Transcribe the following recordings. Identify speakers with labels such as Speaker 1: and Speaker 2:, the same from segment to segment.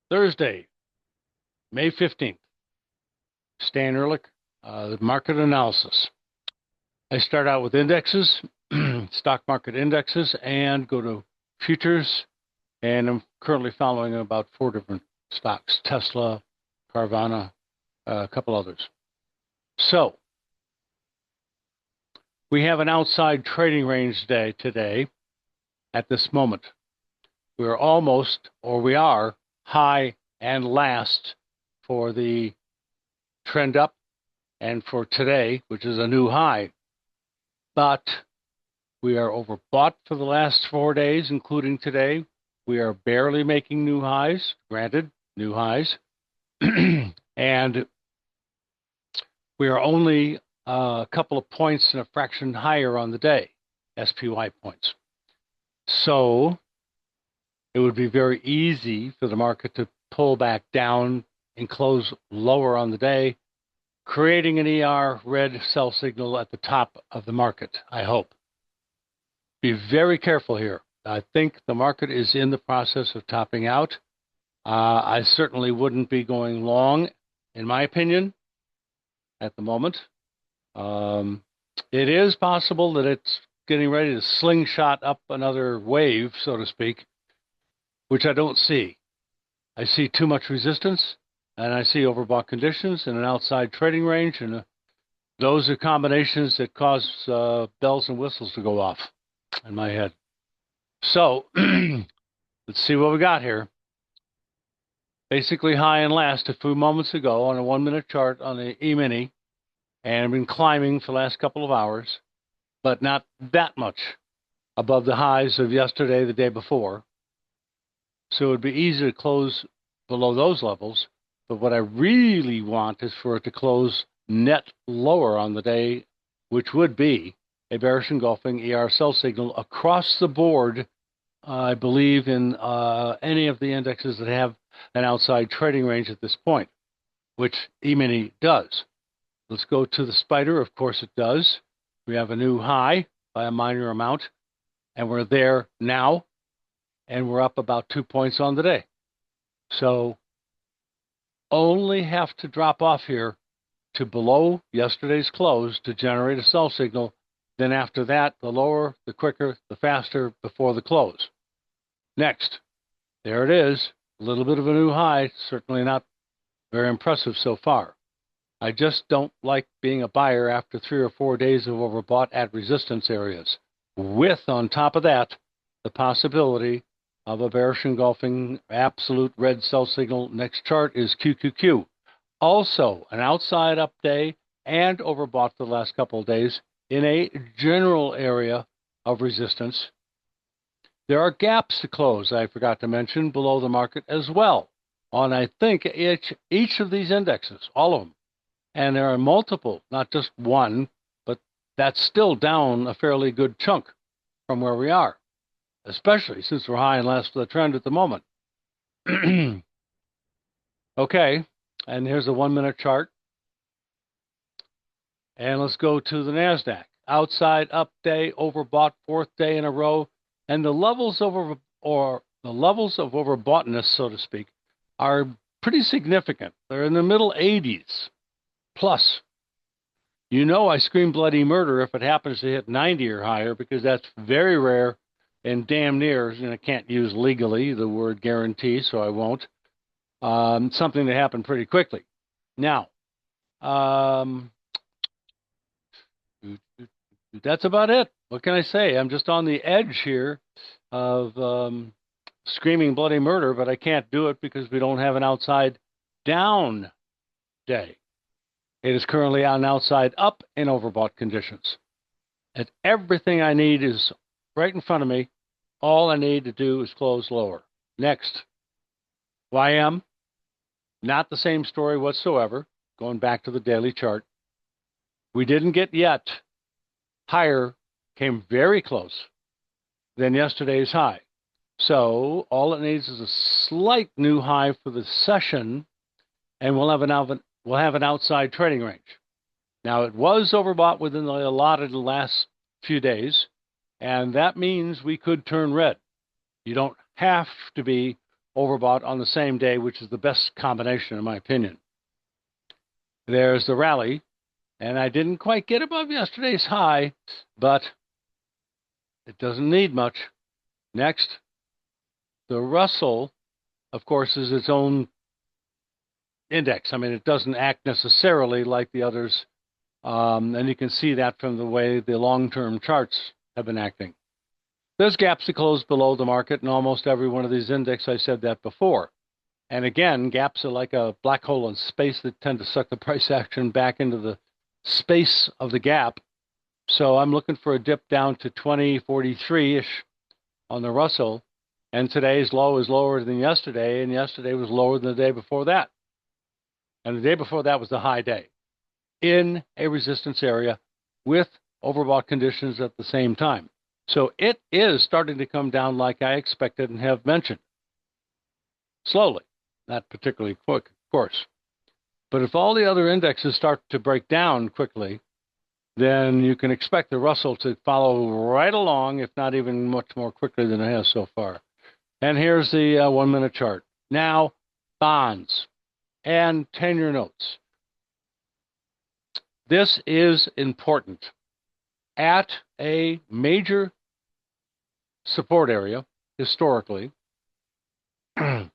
Speaker 1: Thursday, May 15th. Stan Ehrlich, the market analysis. I start out with indexes, stock market indexes, and go to futures. And I'm currently following about 4 different stocks: Tesla, Carvana, a couple others. So we have an outside trading range day today at this moment. We're almost, or we are, high and last for the trend up and for today, which is a new high. But we are overbought for the last 4 days, including today. We are barely making new highs, granted, new highs. And we are only a couple of points and a fraction higher on the day, SPY points. So it would be very easy for the market to pull back down and close lower on the day, creating an ER red sell signal at the top of the market, I hope. Be very careful here. I think the market is in the process of topping out. I certainly wouldn't be going long, in my opinion, at the moment. It is possible that it's getting ready to slingshot up another wave, so to speak, which I don't see. I see too much resistance, and I see overbought conditions in an outside trading range, and those are combinations that cause bells and whistles to go off in my head. So let's see what we got here. Basically high and last a few moments ago on a 1-minute chart on the E-mini, and I've been climbing for the last couple of hours, but not that much above the highs of yesterday, the day before. So it would be easy to close below those levels, but what I really want is for it to close net lower on the day, which would be a bearish engulfing ER sell signal across the board, I believe, in any of the indexes that have an outside trading range at this point, which E-mini does. Let's go to the spider. Of course it does. We have a new high by a minor amount, and we're there now, and we're up about 2 points on the day. So only have to drop off here to below yesterday's close to generate a sell signal. Then after that, the lower, the quicker, the faster before the close. Next, there it is, a little bit of a new high, certainly not very impressive so far. I just don't like being a buyer after 3 or 4 days of overbought at resistance areas, with, on top of that, the possibility of a bearish engulfing absolute red sell signal. Next chart is QQQ. Also, an outside up day and overbought for the last couple of days in a general area of resistance. There are gaps to close, I forgot to mention, below the market as well, on, I think, each of these indexes, all of them. And there are multiple, not just one, but that's still down a fairly good chunk from where we are, especially since we're high and last for the trend at the moment. Okay, and here's a 1-minute chart. And let's go to the NASDAQ. Outside up day, overbought 4th day in a row. And the levels of overboughtness, so to speak, are pretty significant. They're in the middle 80s plus. You know I scream bloody murder if it happens to hit 90 or higher, because that's very rare and damn near, and I can't use legally the word guarantee, so I won't. Something that happened pretty quickly. Now, that's about it. What can I say? I'm just on the edge here of screaming bloody murder, but I can't do it because we don't have an outside down day. It is currently on outside up in overbought conditions. And everything I need is right in front of me. All I need to do is close lower. Next, YM, not the same story whatsoever. Going back to the daily chart. We didn't get yet higher, came very close than yesterday's high. So all it needs is a slight new high for the session, and we'll have an outside trading range. Now, it was overbought within the allotted last few days, and that means we could turn red. You don't have to be overbought on the same day, which is the best combination in my opinion. There's the rally, and I didn't quite get above yesterday's high, but it doesn't need much. Next, the Russell, of course, is its own index. I mean, it doesn't act necessarily like the others, and you can see that from the way the long-term charts have been acting. There's gaps to close below the market in almost every one of these indexes. I said that before. And again, gaps are like a black hole in space that tend to suck the price action back into the space of the gap. So I'm looking for a dip down to 2043-ish on the Russell. And today's low is lower than yesterday, and yesterday was lower than the day before that. And the day before that was the high day in a resistance area with overbought conditions at the same time. So it is starting to come down like I expected and have mentioned. Slowly, not particularly quick, of course. But if all the other indexes start to break down quickly, then you can expect the Russell to follow right along, if not even much more quickly than it has so far. And here's the 1-minute chart. Now, bonds and 10-year notes. This is important. At a major support area, historically, and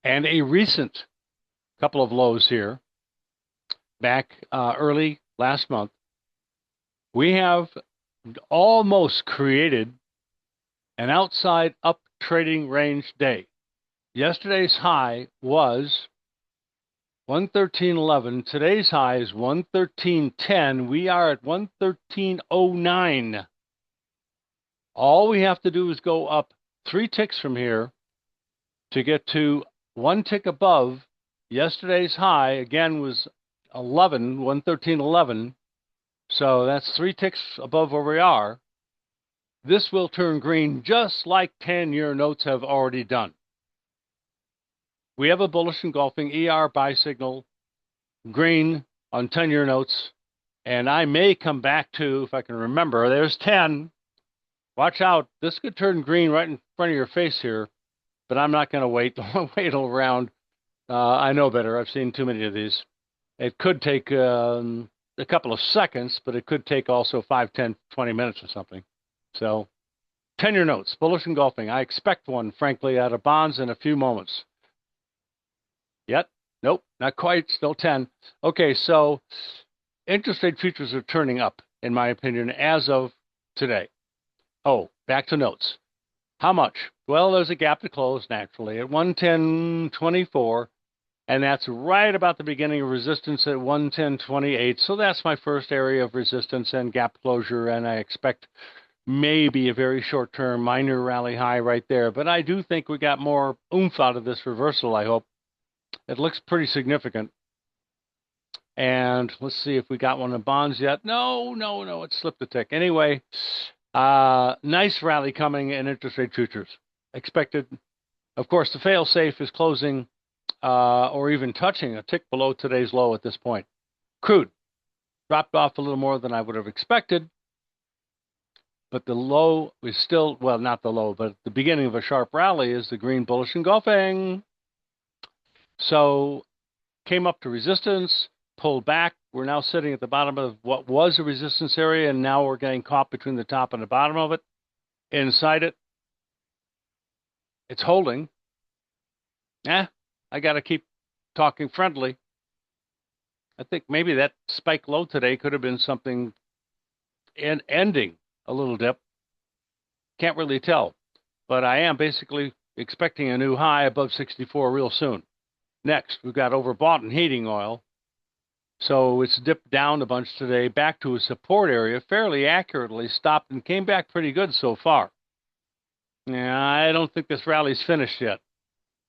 Speaker 1: a recent couple of lows here, back early last month, we have almost created an outside up trading range day. Yesterday's high was 113.11. Today's high is 113.10. We are at 113.09. All we have to do is go up 3 ticks from here to get to 1 tick above. Yesterday's high, again, was 113.11. So that's 3 ticks above where we are. This will turn green just like 10-year notes have already done. We have a bullish engulfing ER buy signal, green on 10-year notes, and I may come back to, if I can remember, there's 10. Watch out. This could turn green right in front of your face here, but I'm not going to wait. Don't wait around. I know better. I've seen too many of these. It could take a couple of seconds, but it could take also 5, 10, 20 minutes or something. So 10-year notes, bullish engulfing. I expect one, frankly, out of bonds in a few moments. Yet? Nope, not quite. Still 10. Okay, so interest rate futures are turning up, in my opinion, as of today. Oh, back to notes. How much? Well, there's a gap to close, naturally, at 110.24, and that's right about the beginning of resistance at 110.28. So that's my first area of resistance and gap closure, and I expect maybe a very short-term minor rally high right there. But I do think we got more oomph out of this reversal, I hope. It looks pretty significant. And let's see if we got one in bonds yet. No, it slipped a tick. Anyway, nice rally coming in interest rate futures. Expected. Of course, the fail-safe is closing or even touching a tick below today's low at this point. Crude dropped off a little more than I would have expected. But the low is still, well, not the low, but the beginning of a sharp rally is the green bullish engulfing. So came up to resistance, pulled back. We're now sitting at the bottom of what was a resistance area, and now we're getting caught between the top and the bottom of it. Inside it, it's holding. I got to keep talking friendly. I think maybe that spike low today could have been something ending a little dip. Can't really tell. But I am basically expecting a new high above 64 real soon. Next, we've got overbought in heating oil. So it's dipped down a bunch today, back to a support area, fairly accurately stopped and came back pretty good so far. Yeah, I don't think this rally's finished yet.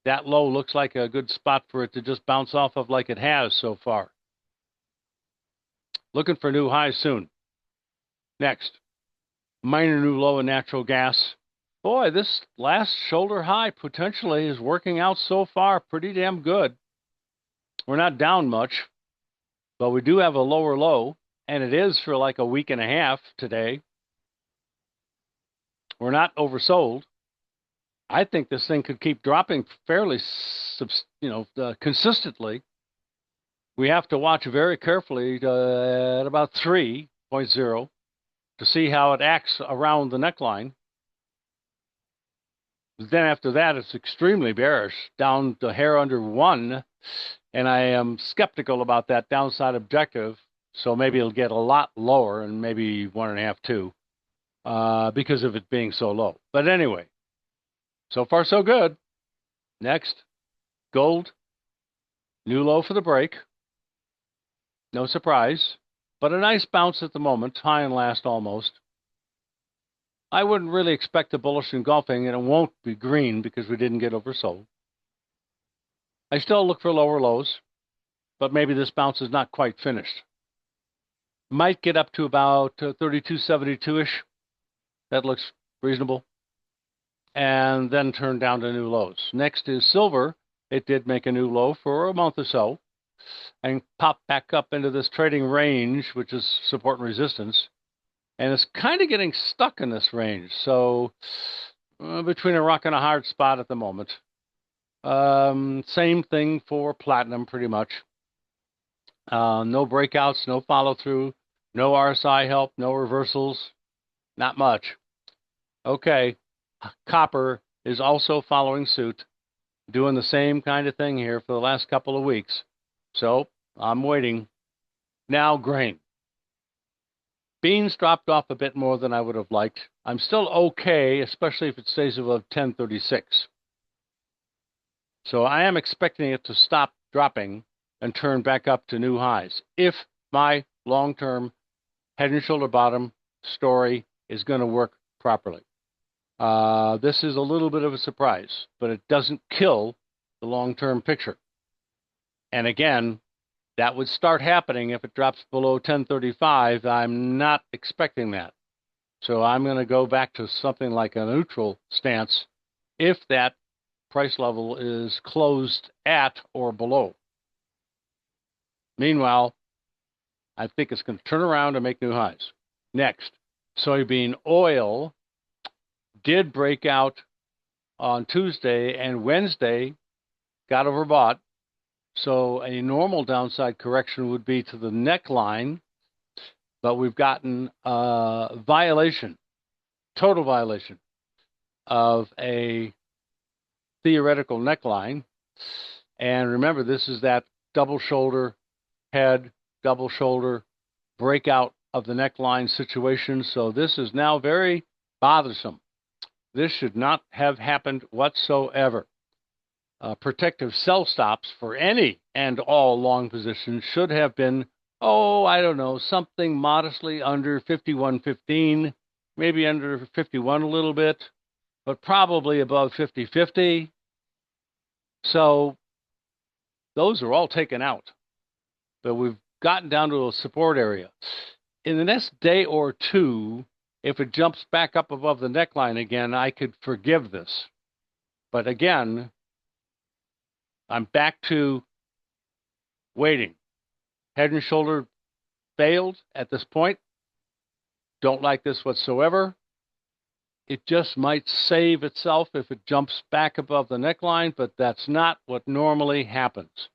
Speaker 1: That low looks like a good spot for it to just bounce off of like it has so far. Looking for new highs soon. Next, minor new low in natural gas. Boy, this last shoulder high potentially is working out so far pretty damn good. We're not down much, but we do have a lower low, and it is for like a week and a half today. We're not oversold. I think this thing could keep dropping fairly, consistently. We have to watch very carefully at about 3.0 to see how it acts around the neckline. Then after that, it's extremely bearish, down to hair under 1, and I am skeptical about that downside objective. So maybe it'll get a lot lower, and maybe 1.5, 2, because of it being so low. But anyway, so far so good. Next, gold, new low for the break. No surprise, but a nice bounce at the moment, high and last almost. I wouldn't really expect a bullish engulfing, and it won't be green because we didn't get oversold. I still look for lower lows, but maybe this bounce is not quite finished. Might get up to about 32.72-ish. That looks reasonable. And then turn down to new lows. Next is silver. It did make a new low for a month or so and popped back up into this trading range, which is support and resistance. And it's kind of getting stuck in this range. So between a rock and a hard spot at the moment. Same thing for platinum, pretty much. No breakouts, no follow-through, no RSI help, no reversals. Not much. Okay, copper is also following suit, doing the same kind of thing here for the last couple of weeks. So I'm waiting. Now grain. Beans dropped off a bit more than I would have liked. I'm still okay, especially if it stays above 1036. So I am expecting it to stop dropping and turn back up to new highs if my long-term head and shoulder bottom story is going to work properly. This is a little bit of a surprise, but it doesn't kill the long-term picture. And again, that would start happening if it drops below 1035. I'm not expecting that. So I'm going to go back to something like a neutral stance if that price level is closed at or below. Meanwhile, I think it's going to turn around and make new highs. Next, soybean oil did break out on Tuesday, and Wednesday got overbought. So a normal downside correction would be to the neckline, but we've gotten a violation, total violation of a theoretical neckline. And remember, this is that double shoulder head, double shoulder breakout of the neckline situation. So this is now very bothersome. This should not have happened whatsoever. Protective sell stops for any and all long positions should have been, I don't know, something modestly under 51.15, maybe under 51 a little bit, but probably above 50.50. So those are all taken out. But we've gotten down to a support area. In the next day or two, if it jumps back up above the neckline again, I could forgive this. But again, I'm back to waiting. Head and shoulder failed at this point. Don't like this whatsoever. It just might save itself if it jumps back above the neckline, but that's not what normally happens.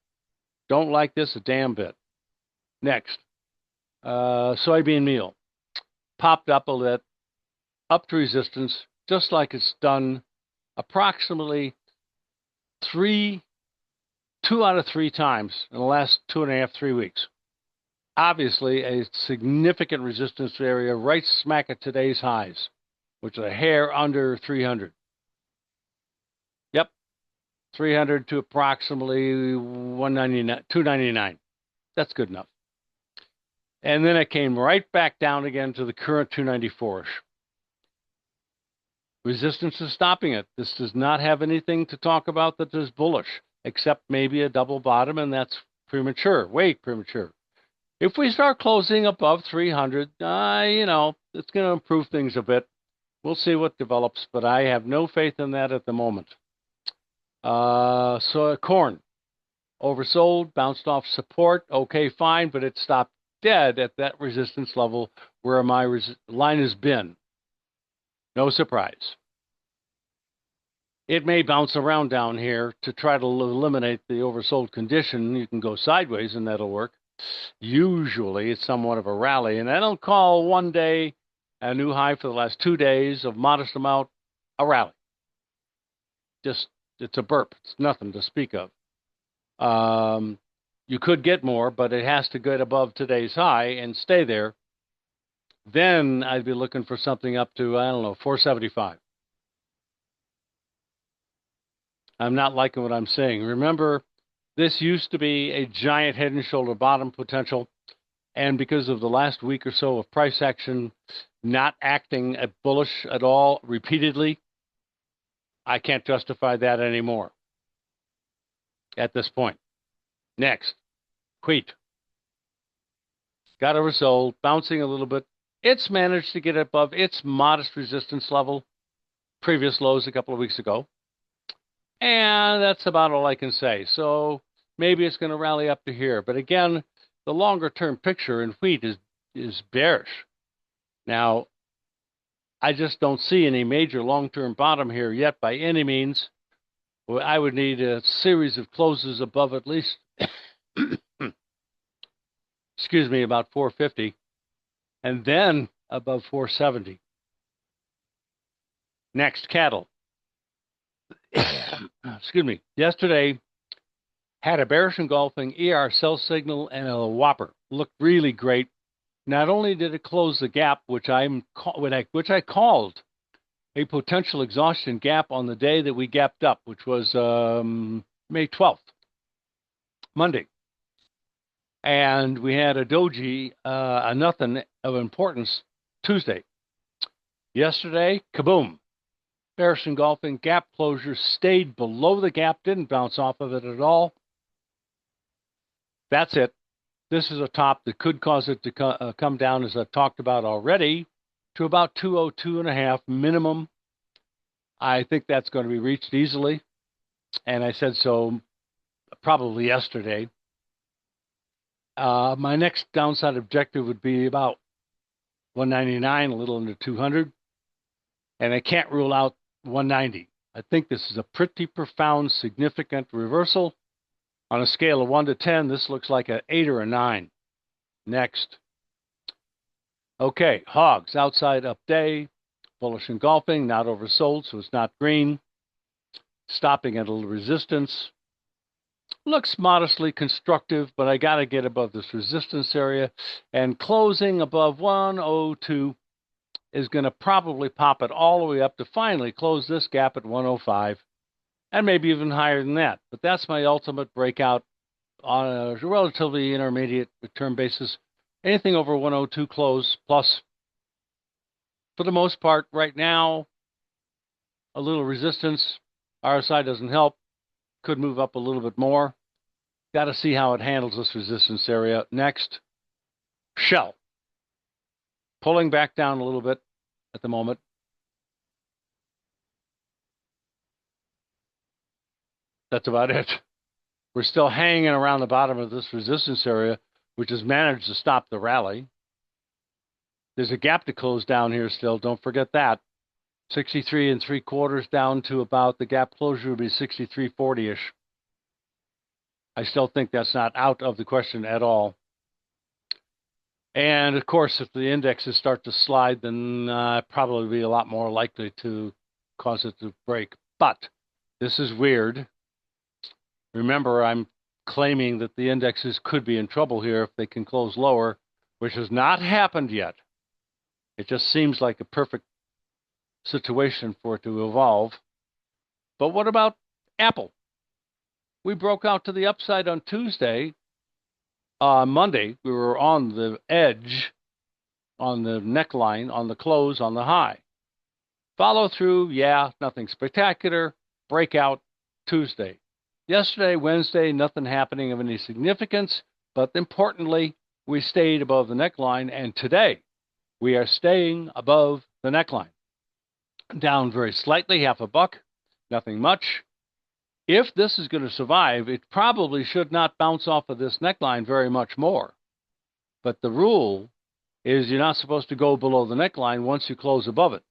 Speaker 1: Don't like this a damn bit. Next, soybean meal. Popped up a bit, up to resistance, just like it's done approximately 2 out of 3 times in the last 2.5, 3 weeks. Obviously, a significant resistance area right smack at today's highs, which is a hair under 300. Yep, 300 to approximately 199, 299. That's good enough. And then it came right back down again to the current 294-ish. Resistance is stopping it. This does not have anything to talk about that is bullish, except maybe a double bottom, and that's premature, way premature. If we start closing above 300, it's going to improve things a bit. We'll see what develops, but I have no faith in that at the moment. So corn, oversold, bounced off support. Okay, fine, but it stopped dead at that resistance level where my line has been. No surprise. It may bounce around down here to try to eliminate the oversold condition. You can go sideways and that'll work. Usually it's somewhat of a rally, and I don't call one day a new high for the last 2 days of modest amount a rally. Just, it's a burp. It's nothing to speak of. You could get more, but it has to get above today's high and stay there. Then I'd be looking for something up to, I don't know, 475. I'm not liking what I'm saying. Remember, this used to be a giant head and shoulder bottom potential. And because of the last week or so of price action not acting bullish at all repeatedly, I can't justify that anymore at this point. Next, wheat. Got oversold, bouncing a little bit. It's managed to get above its modest resistance level, previous lows a couple of weeks ago. And that's about all I can say. So maybe it's going to rally up to here. But again, the longer term picture in wheat is bearish. Now, I just don't see any major long-term bottom here yet by any means. I would need a series of closes above at least, excuse me, about 450, and then above 470. Next, cattle. Excuse me. Yesterday had a bearish engulfing ER sell signal and a whopper. Looked really great. Not only did it close the gap, which I called a potential exhaustion gap on the day that we gapped up, which was May 12th, Monday. And we had a doji, a nothing of importance, Tuesday. Yesterday, kaboom. Bearish engulfing, gap closure, stayed below the gap, didn't bounce off of it at all. That's it. This is a top that could cause it to come down, as I've talked about already, to about 202.5 minimum. I think that's going to be reached easily, and I said so probably yesterday. My next downside objective would be about 199, a little under 200, and I can't rule out 190. I think this is a pretty profound, significant reversal. On a scale of 1 to 10, this looks like an 8 or a 9. Next. Okay, hogs, outside up day, bullish engulfing, not oversold, so it's not green. Stopping at a little resistance. Looks modestly constructive, but I got to get above this resistance area. And closing above 102 is going to probably pop it all the way up to finally close this gap at 105. And maybe even higher than that. But that's my ultimate breakout on a relatively intermediate term basis. Anything over 102 close plus, for the most part, right now, a little resistance. RSI doesn't help. Could move up a little bit more. Got to see how it handles this resistance area. Next, Shell. Pulling back down a little bit at the moment. That's about it. We're still hanging around the bottom of this resistance area, which has managed to stop the rally. There's a gap to close down here still. Don't forget that. 63 3/4 down to about the gap closure would be 63.40-ish. I still think that's not out of the question at all. And of course, if the indexes start to slide, then probably be a lot more likely to cause it to break. But this is weird. Remember, I'm claiming that the indexes could be in trouble here if they can close lower, which has not happened yet. It just seems like a perfect situation for it to evolve. But what about Apple? We broke out to the upside on Tuesday. Monday, we were on the edge, on the neckline, on the close, on the high. Follow through, yeah, nothing spectacular. Breakout Tuesday. Yesterday, Wednesday, nothing happening of any significance, but importantly, we stayed above the neckline, and today we are staying above the neckline. Down very slightly, half a buck, nothing much. If this is going to survive, it probably should not bounce off of this neckline very much more. But the rule is you're not supposed to go below the neckline once you close above it.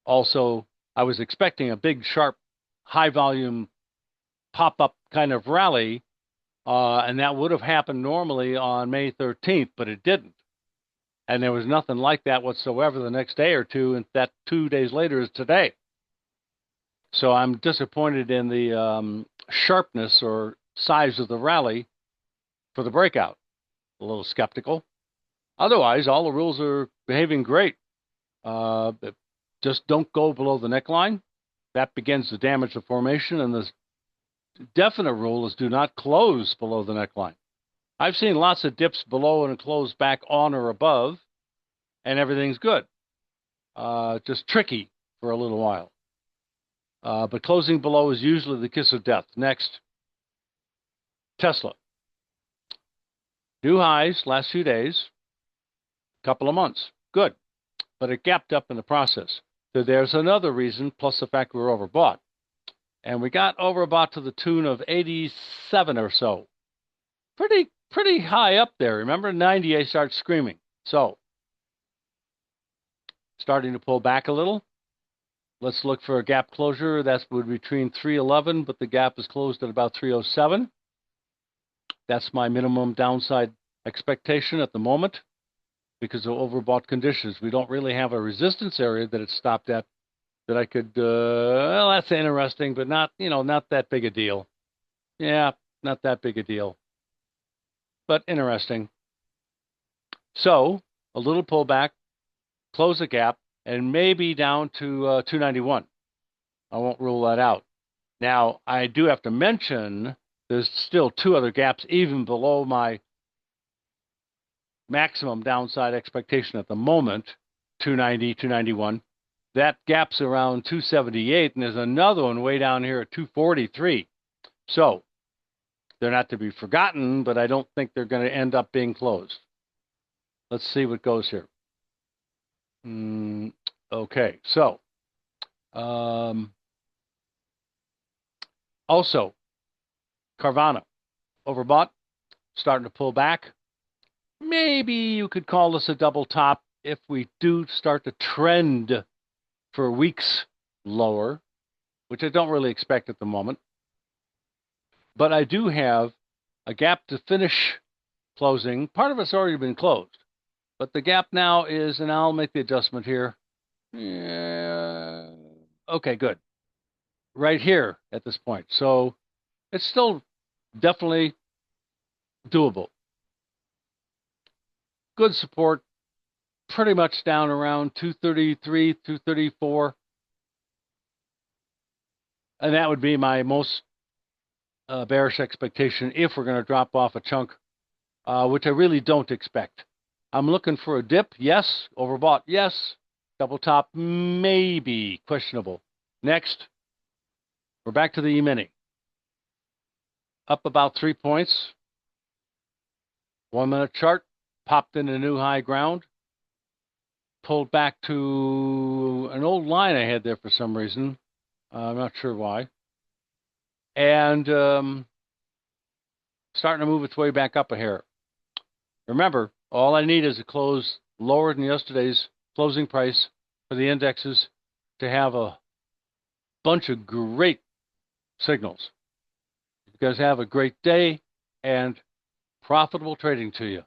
Speaker 1: Also, I was expecting a big, sharp high volume pop-up kind of rally, and that would have happened normally on May 13th, but it didn't. And there was nothing like that whatsoever the next day or two, and that 2 days later is today. So I'm disappointed in the sharpness or size of the rally for the breakout. A little skeptical. Otherwise, all the rules are behaving great. Just don't go below the neckline. That begins to damage the formation, and the definite rule is do not close below the neckline. I've seen lots of dips below and close back on or above, and everything's good. Just tricky for a little while. But closing below is usually the kiss of death. Next, Tesla. New highs last few days, couple of months. Good. But it gapped up in the process. So there's another reason, plus the fact we were overbought. And we got overbought to the tune of 87 or so. Pretty high up there. Remember, 90, I start screaming. So, starting to pull back a little. Let's look for a gap closure. That's between 311, but the gap is closed at about 307. That's my minimum downside expectation at the moment because of overbought conditions. We don't really have a resistance area that it stopped at that I could, well, that's interesting, but not, not that big a deal. Yeah, not that big a deal, but interesting. So a little pullback, close the gap, and maybe down to 291. I won't rule that out. Now, I do have to mention there's still two other gaps even below my maximum downside expectation at the moment, 290, 291. That gap's around 278, and there's another one way down here at 243. So they're not to be forgotten, but I don't think they're going to end up being closed. Let's see what goes here. Okay, so also Carvana, overbought, starting to pull back. Maybe you could call this a double top if we do start to trend for weeks lower, which I don't really expect at the moment. But I do have a gap to finish closing. Part of it's already been closed. But the gap now is, and I'll make the adjustment here. Yeah, okay, good. Right here at this point. So it's still definitely doable. Good support, pretty much down around 233, 234. And that would be my most bearish expectation if we're going to drop off a chunk, which I really don't expect. I'm looking for a dip, yes. Overbought, yes. Double top, maybe. Questionable. Next, we're back to the E-mini. Up about 3 points. 1 minute chart, popped into new high ground. Pulled back to an old line I had there for some reason. I'm not sure why. And starting to move its way back up a hair. Remember, all I need is a close lower than yesterday's closing price for the indexes to have a bunch of great signals. You guys have a great day and profitable trading to you.